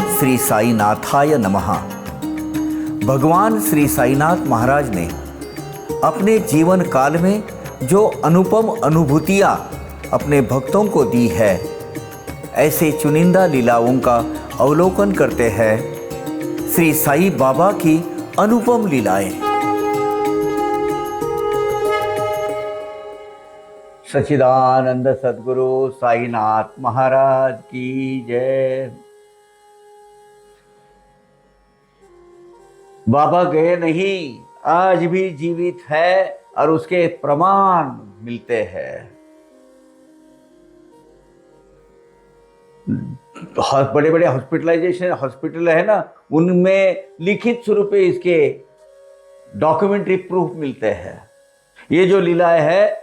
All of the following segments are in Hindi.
श्री साईनाथाय नमः। भगवान श्री साईनाथ महाराज ने अपने जीवन काल में जो अनुपम अनुभूतियाँ अपने भक्तों को दी है, ऐसे चुनिंदा लीलाओं का अवलोकन करते हैं श्री साई बाबा की अनुपम लीलाएं। सच्चिदानंद सद्गुरु साईनाथ महाराज की जय। बाबा गए नहीं, आज भी जीवित है और उसके प्रमाण मिलते हैं। बड़े बड़े हॉस्पिटल है ना, उनमें लिखित स्वरूप पे इसके डॉक्यूमेंट्री प्रूफ मिलते हैं। ये जो लीलाएं है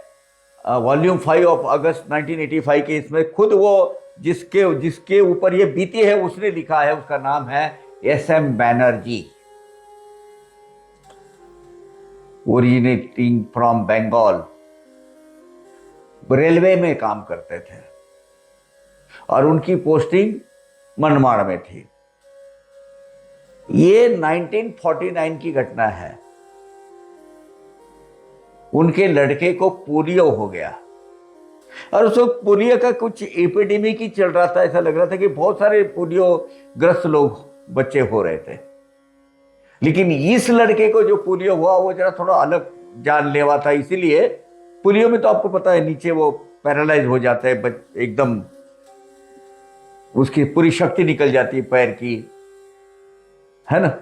वॉल्यूम 5 ऑफ अगस्त 1985 के, इसमें खुद वो जिसके ऊपर ये बीती है उसने लिखा है। उसका नाम है SM Banerjee, originating from Bengal. Railway में काम करते थे और उनकी पोस्टिंग मनमाड़ में थी। ये 1949 की घटना है। उनके लड़के को पोलियो हो गया और उस वक्त पोलियो का कुछ एपिडेमिक ही चल रहा था। ऐसा लग रहा था कि बहुत सारे पोलियो ग्रस्त लोग बच्चे हो रहे थे, लेकिन इस लड़के को जो पोलियो हुआ वो जरा थोड़ा अलग जानलेवा था। इसीलिए पोलियो में तो आपको पता है नीचे वो पैरालाइज हो जाता है, एकदम उसकी पूरी शक्ति निकल जाती है पैर की, है ना।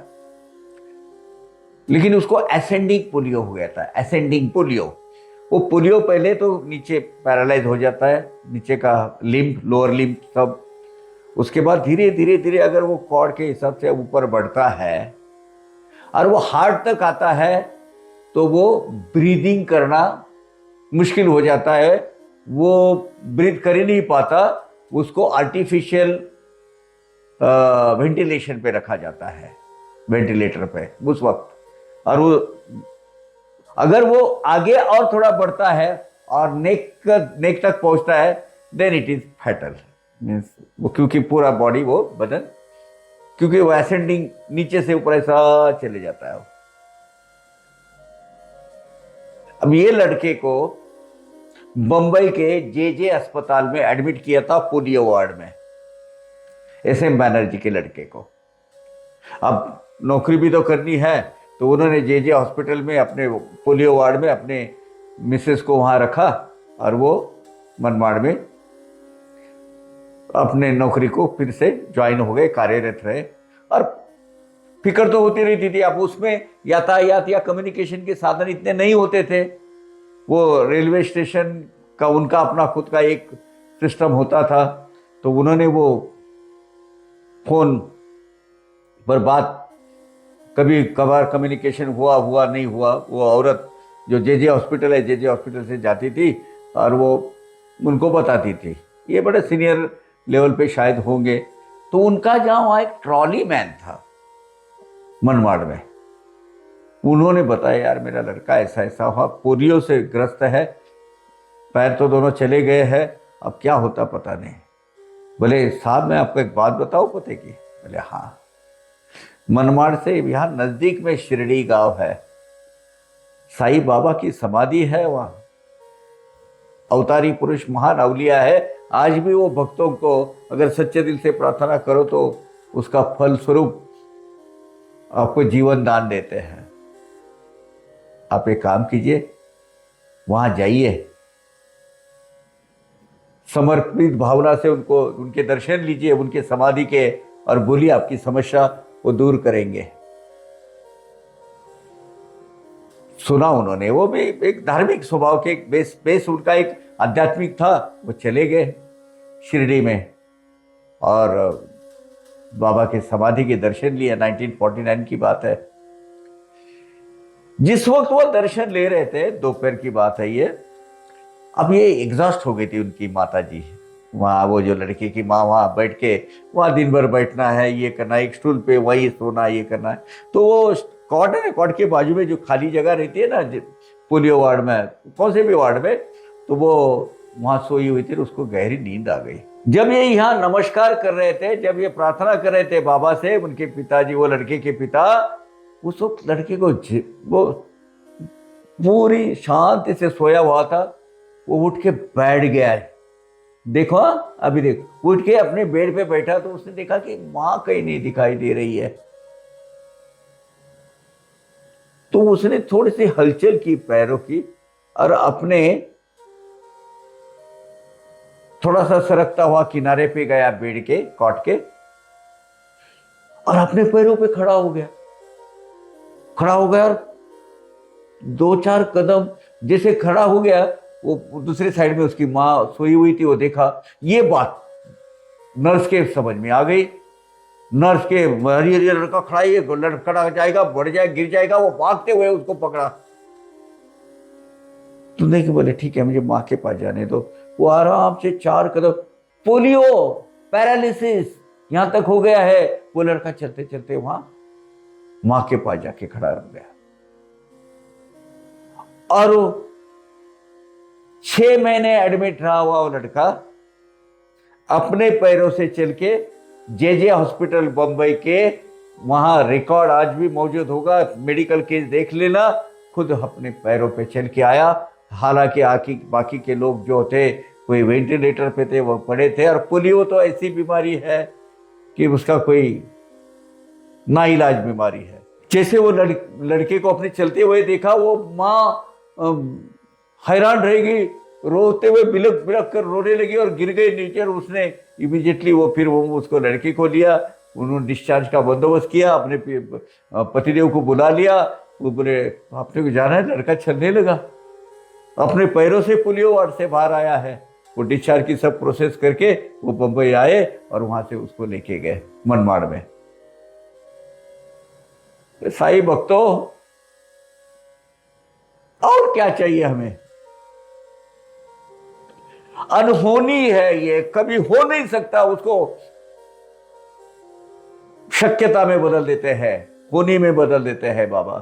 लेकिन उसको एसेंडिंग पोलियो हो गया था, एसेंडिंग पोलियो। वो पोलियो पहले तो नीचे पैरालाइज हो जाता है, नीचे का लिम्फ, लोअर लिम्फ सब। उसके बाद धीरे धीरे धीरे अगर वो कॉर्ड के हिसाब से ऊपर बढ़ता है और वो हार्ट तक आता है तो वो ब्रीदिंग करना मुश्किल हो जाता है। वो ब्रीथ कर ही नहीं पाता, उसको आर्टिफिशियल वेंटिलेशन पे रखा जाता है, वेंटिलेटर पे उस वक्त। और वो अगर वो आगे और थोड़ा बढ़ता है और नेक तक पहुंचता है, then it is fatal. Means वो क्योंकि पूरा बॉडी, वो बदन, क्योंकि वो एसेंडिंग नीचे से ऊपर ऐसा चले जाता है। अब ये लड़के को बंबई के JJ अस्पताल में एडमिट किया था, पोलियो वार्ड में, SM बैनर्जी के लड़के को। अब नौकरी भी तो करनी है, तो उन्होंने JJ हॉस्पिटल में अपने पोलियो वार्ड में अपने मिसेस को वहाँ रखा और वो मनमाड़ में अपने नौकरी को फिर से ज्वाइन हो गए, कार्यरत रहे। और फिक्र तो होती रहती थी। अब उसमें यातायात या कम्युनिकेशन के साधन इतने नहीं होते थे। वो रेलवे स्टेशन का उनका अपना खुद का एक सिस्टम होता था, तो उन्होंने वो फोन पर बात, कभी कभार कम्युनिकेशन हुआ नहीं हुआ, वो औरत जो JJ हॉस्पिटल है, JJ हॉस्पिटल से जाती थी और वो उनको बताती थी। ये बड़े सीनियर लेवल पे शायद होंगे। तो उनका जहाँ वहाँ एक ट्रॉली मैन था मनमाड़ में, उन्होंने बताया यार मेरा लड़का ऐसा ऐसा हुआ, पोलियो से ग्रस्त है, पैर तो दोनों चले गए हैं, अब क्या होता पता नहीं। बोले साहब मैं आपको एक बात बताऊं पते की? बोले हाँ। मनमाड़ से यहाँ नजदीक में शिरडी गांव है, साईं बाबा की समाधि है वहाँ। अवतारी पुरुष, महान अवलिया है। आज भी वो भक्तों को अगर सच्चे दिल से प्रार्थना करो तो उसका फल स्वरूप आपको जीवन दान देते हैं। आप एक काम कीजिए, वहां जाइए, समर्पित भावना से उनको, उनके दर्शन लीजिए, उनके समाधि के, और बोलिए आपकी समस्या वो दूर करेंगे। सुना उन्होंने, वो भी एक धार्मिक स्वभाव के, बेस उनका एक आध्यात्मिक था। वो चले गए शिरडी में और बाबा के समाधि के दर्शन लिए। 1949 की बात है। जिस वक्त वो दर्शन ले रहे थे, दोपहर की बात है ये, अब ये एग्जॉस्ट हो गई थी उनकी माता जी। वहाँ वो जो लड़के की माँ वहाँ बैठ के, वहाँ दिन भर बैठना है, ये करना है, एक स्टूल पे वही सोना, ये करना है। तो वो कॉट है ना, कॉट के बाजू में जो खाली जगह रहती है ना पोलियो वार्ड में, कौन से भी वार्ड में, तो वो वहां सोई हुई थी, उसको गहरी नींद आ गई। जब ये यहाँ नमस्कार कर रहे थे, जब ये प्रार्थना कर रहे थे बाबा से, उनके पिताजी, वो लड़के के पिता, उस वक्त लड़के को वो पूरी शांति से सोया हुआ था, वो उठ के बैठ गया है। देखो अभी देखो, उठ के अपने बेड पे बैठा तो उसने देखा कि मां कहीं नहीं दिखाई दे रही है। तो उसने थोड़ी सी हलचल की पैरों की और अपने थोड़ा सा सरकता हुआ किनारे पे गया बेड के, कॉट के, और अपने पैरों पे खड़ा हो गया। और 2-4 कदम जैसे खड़ा हो गया, वो दूसरे साइड में उसकी मां सोई हुई थी, वो देखा। ये बात नर्स के समझ में आ गई। नर्स के, हरी लड़का खड़ा, ये लड़का जाएगा, बढ़ जाए, गिर जाएगा। वो भागते हुए उसको पकड़ा। तुमने कि बोले ठीक है, मुझे मां के पास जाने दो। वो आराम से 4 कदम, पोलियो, पैरालिसिस यहां तक हो गया है। वो लड़का चलते चलते वहां मां के पास जाके खड़ा हो गया। और 6 महीने एडमिट रहा हुआ वो लड़का अपने पैरों से चल के, जे हॉस्पिटल बंबई के, वहां रिकॉर्ड आज भी मौजूद होगा, मेडिकल केस देख लेना, खुद अपने पैरों पे चल के आया। हालांकि बाकी के लोग जो थे, कोई वेंटिलेटर पे थे, वो पड़े थे। और पोलियो तो ऐसी बीमारी है कि उसका कोई नाइलाज बीमारी है। जैसे वो लड़के को अपने चलते हुए देखा, वो माँ हैरान रहेगी, रोते हुए बिलक बिलक कर रोने लगी और गिर गई नीचे। और उसने इमीडिएटली वो उसको, लड़के को लिया, उन्होंने डिस्चार्ज का बंदोबस्त किया, अपने पतिदेव को बुला लिया। वो बोले आपने को जाना है, लड़का चलने लगा, अपने पैरों से पोलियो वार्ड से बाहर आया है। वो डिस्चार्ज की सब प्रोसेस करके वो बंबई आए और वहां से उसको लेके गए मनमाड़ में। साईं भक्तों, और क्या चाहिए हमें? अनहोनी है, ये कभी हो नहीं सकता, उसको शक्यता में बदल देते हैं, होनी में बदल देते हैं बाबा।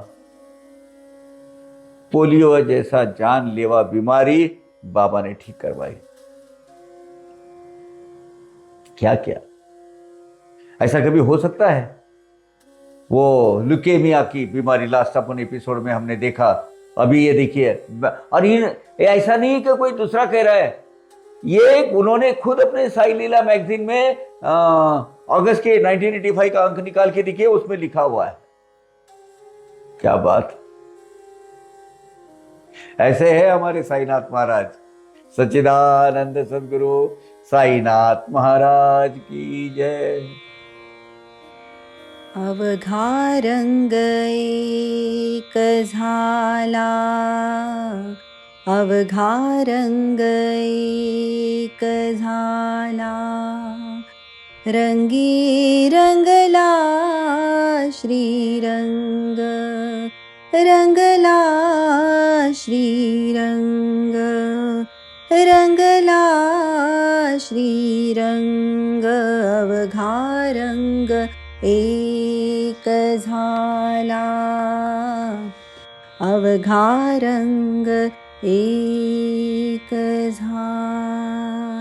पोलियो जैसा जानलेवा बीमारी बाबा ने ठीक करवाई। क्या क्या ऐसा कभी हो सकता है? वो ल्यूकेमिया की बीमारी लास्ट अपन एपिसोड में हमने देखा। अभी ये देखिए, और ऐसा नहीं कि कोई दूसरा कह रहा है, ये उन्होंने खुद अपने साई लीला मैगजीन में अगस्त के 1985 का अंक निकाल के देखिए, उसमें लिखा हुआ है। क्या बात! ऐसे है हमारे साईनाथ महाराज। सच्चिदानंद सद्गुरु साईनाथ महाराज की जय। अवघा रंग एक झाला, अवघा रंग एक झाला, रंगी रंगला श्रीरंग, रंगला श्रीरंग, रंगला श्रीरंग, अवघा रंग एक झाला, अवघा रंग एक झाला।